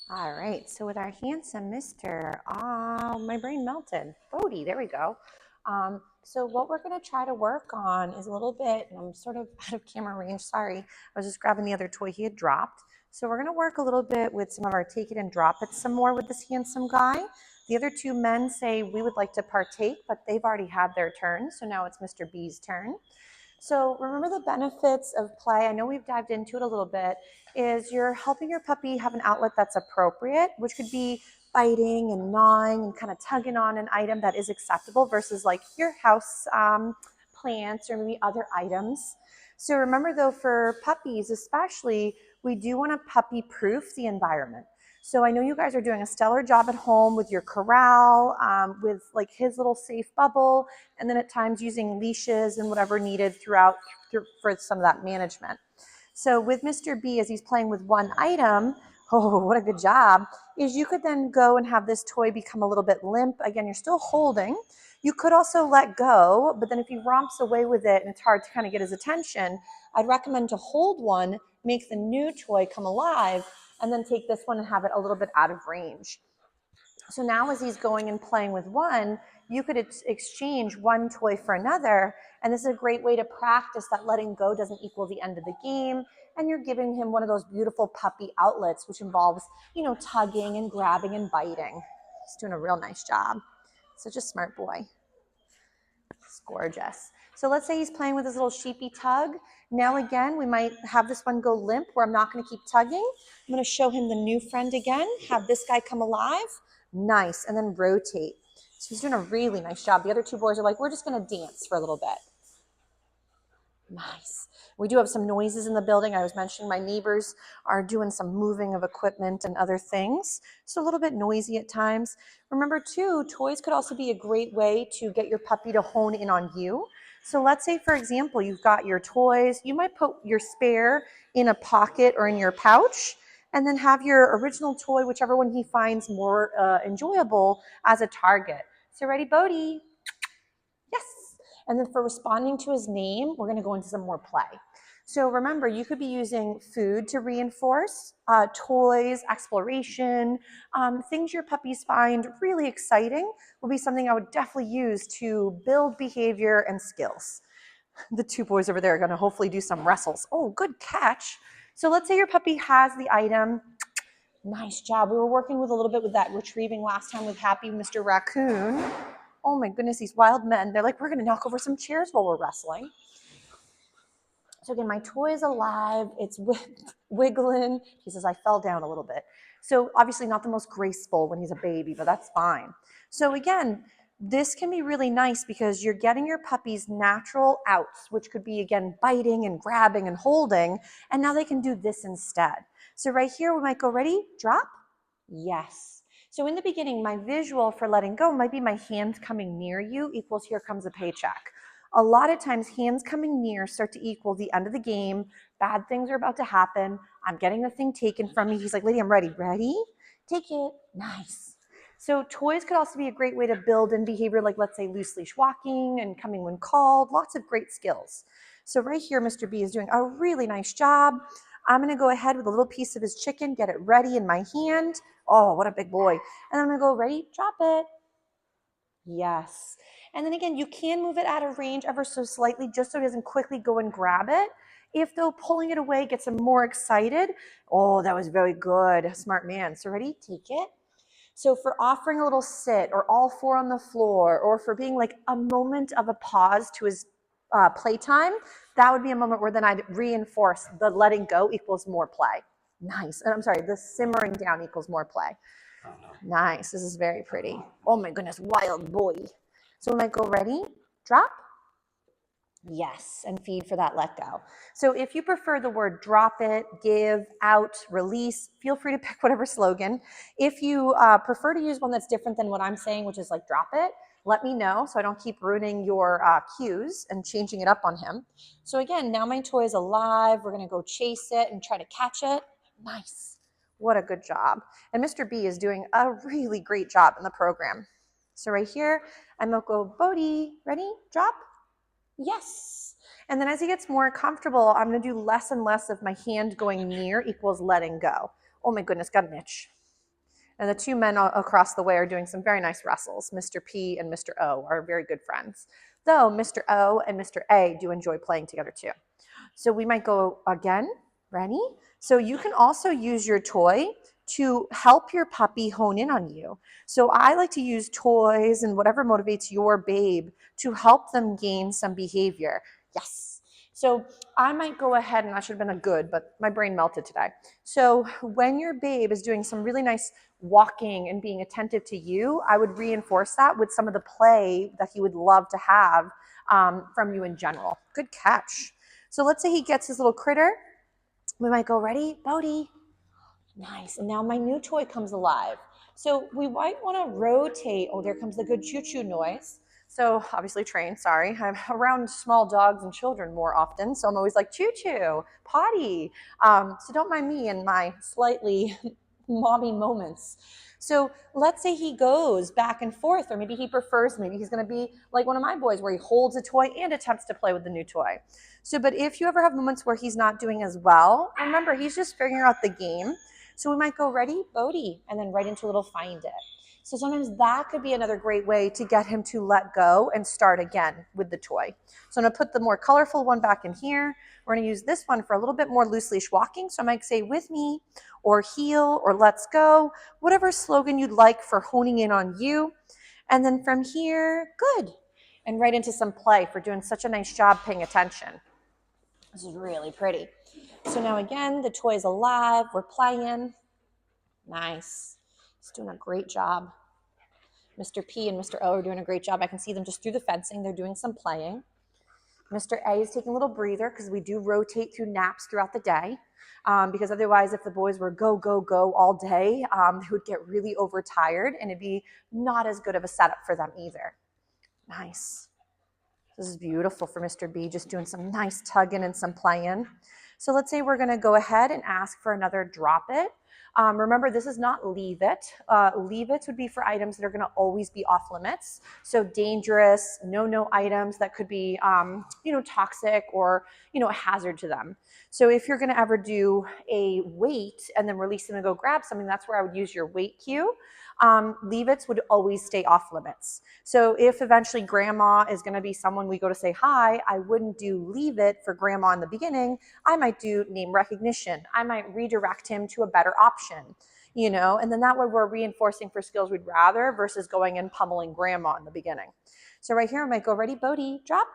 All right, so with our handsome Mr. My brain melted. Bodie, there we go. So what we're gonna try to work on is a little bit, and I'm sort of out of camera range, sorry. I was just grabbing the other toy he had dropped. So we're gonna work a little bit with some of our take it and drop it some more with this handsome guy. The other two men say we would like to partake, but they've already had their turn. So now it's Mr. B's turn. So remember the benefits of play. I know we've dived into it a little bit, is you're helping your puppy have an outlet that's appropriate, which could be biting and gnawing and kind of tugging on an item that is acceptable versus like your house plants or maybe other items. So remember though, for puppies especially, we do want to puppy proof the environment. So I know you guys are doing a stellar job at home with your corral, with like his little safe bubble, and then at times using leashes and whatever needed throughout for some of that management. So with Mr. B, as he's playing with one item, oh, what a good job, is you could then go and have this toy become a little bit limp. Again, you're still holding. You could also let go, but then if he romps away with it and it's hard to kind of get his attention, I'd recommend to hold one, make the new toy come alive, and then take this one and have it a little bit out of range. So now as he's going and playing with one, you could exchange one toy for another. And this is a great way to practice that letting go doesn't equal the end of the game. And you're giving him one of those beautiful puppy outlets, which involves, tugging and grabbing and biting. He's doing a real nice job. Such a smart boy. It's gorgeous. So let's say he's playing with his little sheepy tug. Now again, we might have this one go limp where I'm not going to keep tugging. I'm going to show him the new friend again, have this guy come alive. Nice. And then rotate. So he's doing a really nice job. The other two boys are like, we're just going to dance for a little bit. Nice. We do have some noises in the building. I was mentioning my neighbors are doing some moving of equipment and other things. So a little bit noisy at times. Remember too, toys could also be a great way to get your puppy to hone in on you. So let's say, for example, you've got your toys. You might put your spare in a pocket or in your pouch and then have your original toy, whichever one he finds more enjoyable, as a target. So ready, Bodie? Yes. And then for responding to his name, we're going to go into some more play. So remember, you could be using food to reinforce, toys, exploration, things your puppies find really exciting will be something I would definitely use to build behavior and skills. The two boys over there are going to hopefully do some wrestles. Oh, good catch. So let's say your puppy has the item. Nice job. We were working with a little bit with that retrieving last time with Happy Mr. Raccoon. Oh my goodness, these wild men. They're like, we're going to knock over some chairs while we're wrestling. So again, my toy is alive. It's wiggling. He says, I fell down a little bit. So obviously not the most graceful when he's a baby, but that's fine. So again, this can be really nice because you're getting your puppy's natural outs, which could be, again, biting and grabbing and holding. And now they can do this instead. So right here, we might go, ready, drop. Yes. So in the beginning, my visual for letting go might be my hands coming near you equals here comes a paycheck. A lot of times hands coming near start to equal the end of the game. Bad things are about to happen. I'm getting the thing taken from me. He's like, lady, I'm ready. Ready? Take it. Nice. So toys could also be a great way to build in behavior, like let's say loose leash walking and coming when called. Lots of great skills. So right here, Mr. B is doing a really nice job. I'm going to go ahead with a little piece of his chicken, get it ready in my hand. Oh, what a big boy. And I'm going to go, ready, drop it. Yes. And then again, you can move it out of range ever so slightly just so it doesn't quickly go and grab it. If though pulling it away gets him more excited, oh, that was very good. Smart man. So ready, take it. So for offering a little sit or all four on the floor or for being like a moment of a pause to his playtime, that would be a moment where then I'd reinforce the letting go equals more play. Nice. And I'm sorry, the simmering down equals more play. Nice. This is very pretty. Oh my goodness, wild boy. So we might go ready, drop. Yes, and feed for that let go. So if you prefer the word drop it, give, out, release, feel free to pick whatever slogan. If you prefer to use one that's different than what I'm saying, which is like drop it, let me know so I don't keep ruining your cues and changing it up on him. So again, now my toy is alive. We're going to go chase it and try to catch it. Nice. What a good job. And Mr. B is doing a really great job in the program. So right here, I'm going to go, Bodie, ready, drop. Yes. And then as he gets more comfortable, I'm going to do less and less of my hand going near equals letting go. Oh my goodness, got an itch. And the two men across the way are doing some very nice wrestles. Mr. P and Mr. O are very good friends, though Mr. O and Mr. A do enjoy playing together too. So we might go again. Ready? So you can also use your toy to help your puppy hone in on you. So I like to use toys and whatever motivates your babe to help them gain some behavior. Yes. So I might go ahead, and that should have been a good, but my brain melted today. So when your babe is doing some really nice walking and being attentive to you, I would reinforce that with some of the play that he would love to have from you in general. Good catch. So let's say he gets his little critter. We might go, ready, Bodie? Nice. And now my new toy comes alive. So we might want to rotate. Oh, there comes the good choo-choo noise. So obviously trained, sorry. I'm around small dogs and children more often. So I'm always like, choo-choo, potty. So don't mind me and my slightly mommy moments. So let's say he goes back and forth, or maybe he prefers, maybe he's going to be like one of my boys where he holds a toy and attempts to play with the new toy. So, but if you ever have moments where he's not doing as well, remember, he's just figuring out the game. So we might go, ready, Bodie, and then right into a little find it. So sometimes that could be another great way to get him to let go and start again with the toy. So I'm going to put the more colorful one back in here. We're going to use this one for a little bit more loose leash walking. So I might say with me, or heel, or let's go, whatever slogan you'd like for honing in on you. And then from here, good. And right into some play for doing such a nice job paying attention. This is really pretty. So now again, the toy is alive. We're playing. Nice. He's doing a great job. Mr. P and Mr. O are doing a great job. I can see them just through the fencing. They're doing some playing. Mr. A is taking a little breather because we do rotate through naps throughout the day. Because otherwise, if the boys were go, go, go all day, they would get really overtired and it'd be not as good of a setup for them either. Nice. This is beautiful for Mr. B, just doing some nice tugging and some playing. So let's say we're going to go ahead and ask for another drop it. Remember, this is not leave it. Leave it would be for items that are going to always be off limits. So dangerous, no items that could be, toxic or, a hazard to them. So if you're going to ever do a wait and then release them and go grab something, that's where I would use your wait cue. Leave-its would always stay off limits. So if eventually grandma is going to be someone we go to say hi, I wouldn't do leave it for grandma in the beginning. I might do name recognition. I might redirect him to a better option, and then that way we're reinforcing for skills we'd rather versus going and pummeling grandma in the beginning. So right here, I might go, ready, Bodie, drop.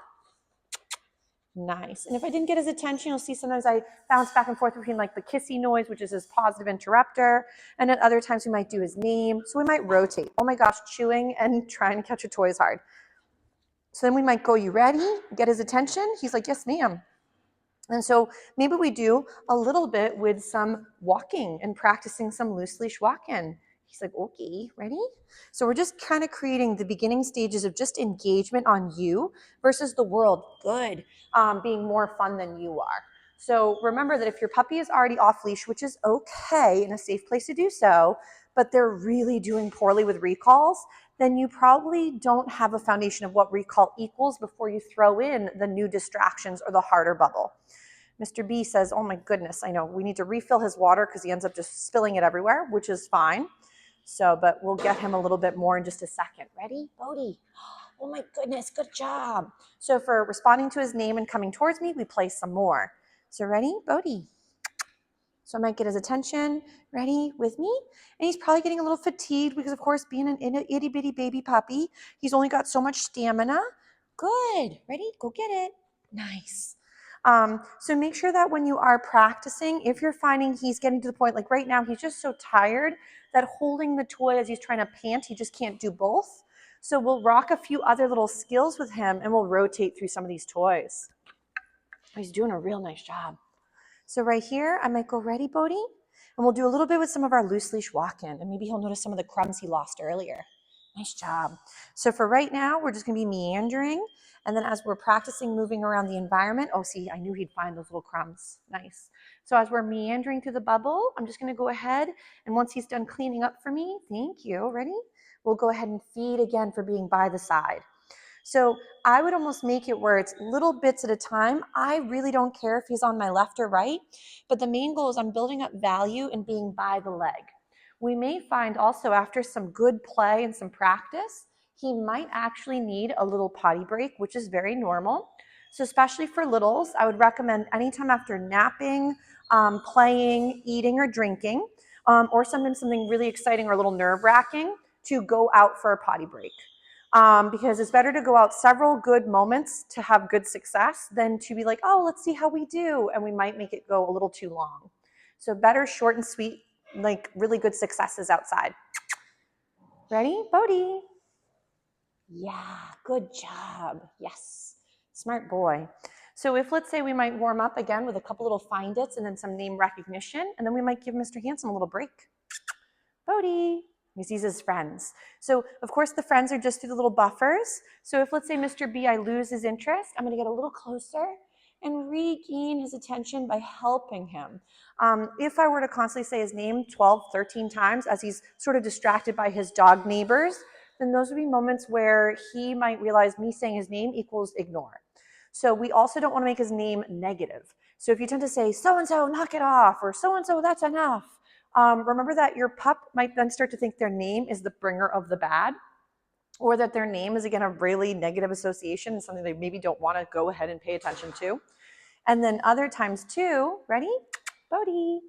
Nice. And if I didn't get his attention, you'll see sometimes I bounce back and forth between like the kissy noise, which is his positive interrupter. And at other times we might do his name. So we might rotate. Oh my gosh, chewing and trying to catch a toy is hard. So then we might go, you ready? Get his attention. He's like, yes, ma'am. And so maybe we do a little bit with some walking and practicing some loose leash walking. He's like, okay, ready? So we're just kind of creating the beginning stages of just engagement on you versus the world. Good. Being more fun than you are. So remember that if your puppy is already off leash, which is okay and a safe place to do so, but they're really doing poorly with recalls, then you probably don't have a foundation of what recall equals before you throw in the new distractions or the harder bubble. Mr. B says, oh my goodness, I know we need to refill his water because he ends up just spilling it everywhere, which is fine. So, but we'll get him a little bit more in just a second. Ready? Bodie. Oh my goodness, good job. So for responding to his name and coming towards me, we play some more. So ready? Bodie. So I might get his attention. Ready? With me? And he's probably getting a little fatigued because, of course, being an itty bitty baby puppy, he's only got so much stamina. Good. Ready? Go get it. Nice. So make sure that when you are practicing, if you're finding he's getting to the point, like right now, he's just so tired that holding the toy as he's trying to pant, he just can't do both. So we'll rock a few other little skills with him and we'll rotate through some of these toys. He's doing a real nice job. So right here, I might go, ready, Bodie? And we'll do a little bit with some of our loose leash walk-in, and maybe he'll notice some of the crumbs he lost earlier. Nice job. So for right now, we're just going to be meandering. And then as we're practicing moving around the environment, oh, see, I knew he'd find those little crumbs. Nice. So as we're meandering through the bubble, I'm just going to go ahead. And once he's done cleaning up for me, thank you. Ready? We'll go ahead and feed again for being by the side. So I would almost make it where it's little bits at a time. I really don't care if he's on my left or right, but the main goal is I'm building up value and being by the leg. we may find also after some good play and some practice, he might actually need a little potty break, which is very normal. So especially for littles, I would recommend anytime after napping, playing, eating, or drinking, or sometimes something really exciting or a little nerve-wracking, to go out for a potty break. Because it's better to go out several good moments to have good success than to be like, oh, let's see how we do, and we might make it go a little too long. So better short and sweet, like really good successes outside. Ready, Bodie? Yeah, good job. Yes, smart boy. So if, let's say, we might warm up again with a couple little find its and then some name recognition, and then we might give Mr. Handsome a little break. Bodie. He sees his friends. So of course the friends are just through the little buffers. So if, let's say, Mr. B, I lose his interest, I'm going to get a little closer and regain his attention by helping him. If I were to constantly say his name 12, 13 times as he's sort of distracted by his dog neighbors, then those would be moments where he might realize me saying his name equals ignore. So we also don't want to make his name negative. So if you tend to say, so-and-so, knock it off, or so-and-so, that's enough, remember that your pup might then start to think their name is the bringer of the bad, or that their name is, again, a really negative association and something they maybe don't want to go ahead and pay attention to. And then other times too, ready? Bodie.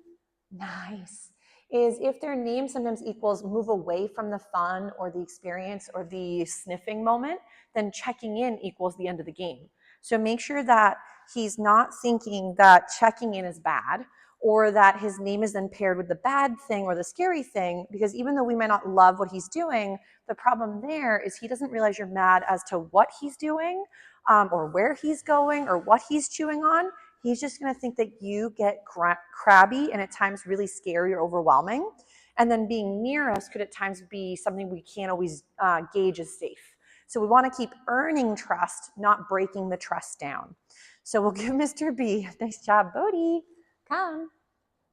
Nice. Is if their name sometimes equals move away from the fun or the experience or the sniffing moment, then checking in equals the end of the game. So make sure that he's not thinking that checking in is bad, or that his name is then paired with the bad thing or the scary thing, because even though we might not love what he's doing, the problem there is he doesn't realize you're mad as to what he's doing, or where he's going, or what he's chewing on. He's just going to think that you get crabby and at times really scary or overwhelming. And then being near us could at times be something we can't always gauge as safe. So we want to keep earning trust, not breaking the trust down. So we'll give Mr. B, nice job, Bodie, come.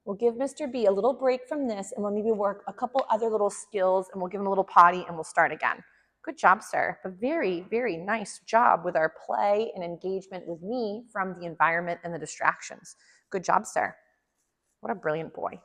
We'll give Mr. B a little break from this, and we'll maybe work a couple other little skills, and we'll give him a little potty, and we'll start again. Good job, sir. A very, very nice job with our play and engagement with me from the environment and the distractions. Good job, sir. What a brilliant boy.